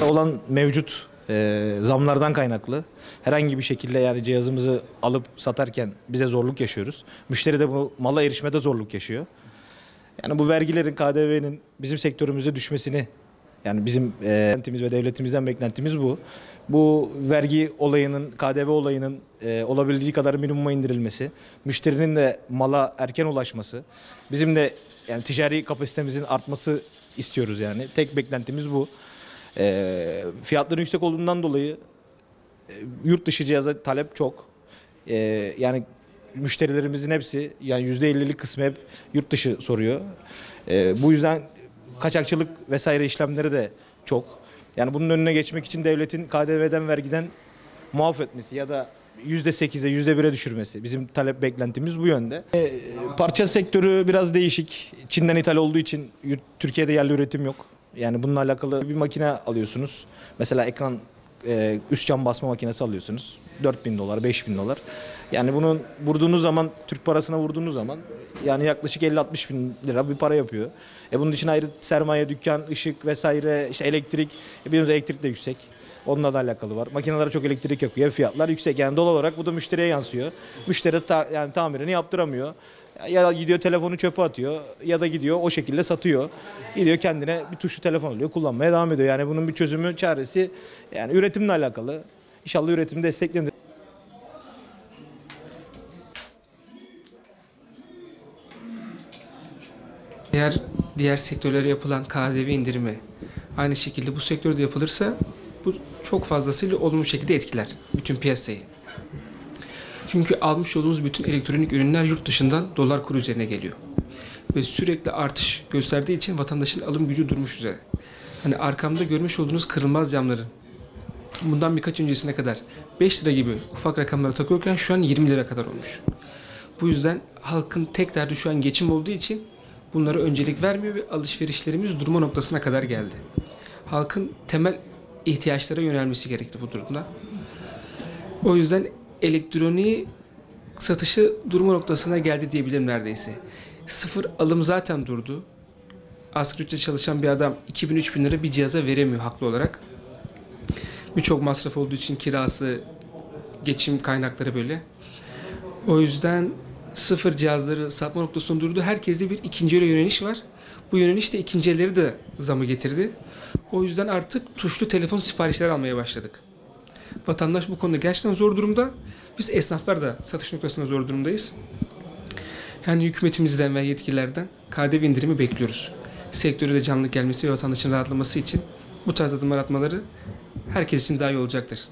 Olan mevcut zamlardan kaynaklı herhangi bir şekilde yani cihazımızı alıp satarken bize zorluk yaşıyoruz. Müşteri de bu mala erişmede zorluk yaşıyor. Yani bu vergilerin, KDV'nin bizim sektörümüze düşmesini, yani bizim beklentimiz ve devletimizden beklentimiz bu. Bu vergi olayının, KDV olayının olabildiği kadar minimuma indirilmesi, müşterinin de mala erken ulaşması, bizim de yani ticari kapasitemizin artması istiyoruz yani. Tek beklentimiz bu. Fiyatların yüksek olduğundan dolayı yurt dışı cihaza talep çok. Yani müşterilerimizin hepsi, yani %50'lik kısmı hep yurt dışı soruyor. Bu yüzden kaçakçılık vesaire işlemleri de çok. Yani bunun önüne geçmek için devletin KDV'den, vergiden muaf etmesi ya da %8'e, %1'e düşürmesi. Bizim talep beklentimiz bu yönde. Parça sektörü biraz değişik. Çin'den ithal olduğu için Türkiye'de yerli üretim yok. Yani bununla alakalı bir makine alıyorsunuz. Mesela ekran üst cam basma makinesi alıyorsunuz. $4.000, $5.000. Yani bunun vurduğunuz zaman, Türk parasına vurduğunuz zaman yani yaklaşık 50-60 bin lira bir para yapıyor. Bunun için ayrı sermaye, dükkan, ışık vesaire, işte elektrik. Biliyorsunuz elektrik de yüksek. Onunla da alakalı var. Makineler çok elektrik yakıyor. Fiyatlar yüksek. Yani doğal olarak bu da müşteriye yansıyor. Müşteri yani tamirini yaptıramıyor. Ya gidiyor telefonu çöpe atıyor ya da gidiyor o şekilde satıyor. Gidiyor kendine bir tuşlu telefon alıyor, kullanmaya devam ediyor. Yani bunun bir çözümü, çaresi yani üretimle alakalı. İnşallah üretim desteklenir. Eğer diğer sektörlere yapılan KDV indirimi aynı şekilde bu sektörde yapılırsa bu çok fazlasıyla olumlu şekilde etkiler bütün piyasayı. Çünkü almış olduğumuz bütün elektronik ürünler yurt dışından dolar kuru üzerine geliyor. Ve sürekli artış gösterdiği için vatandaşın alım gücü durmuş üzere. Hani arkamda görmüş olduğunuz kırılmaz camların bundan birkaç öncesine kadar 5 lira gibi ufak rakamlara takıyorken şu an 20 lira kadar olmuş. Bu yüzden halkın tek derdi şu an geçim olduğu için bunlara öncelik vermiyor ve alışverişlerimiz durma noktasına kadar geldi. Halkın temel ihtiyaçlara yönelmesi gerekti bu durumda. O yüzden elektroniği satışı durma noktasına geldi diyebilirim neredeyse. Sıfır alım zaten durdu. Asgari ücretle çalışan bir adam 2000-3000 lira bir cihaza veremiyor haklı olarak. Birçok masraf olduğu için kirası, geçim kaynakları böyle. O yüzden sıfır cihazları satma noktasında durdu. Herkeste bir ikinci ele yöneliş var. Bu yöneliş de ikinci elleri de zamı getirdi. O yüzden artık tuşlu telefon siparişleri almaya başladık. Vatandaş bu konuda gerçekten zor durumda. Biz esnaflar da satış noktasında zor durumdayız. Yani hükümetimizden ve yetkililerden KDV indirimi bekliyoruz. Sektöre de canlılık gelmesi ve vatandaşın rahatlaması için bu tarz adımlar atmaları herkes için daha iyi olacaktır.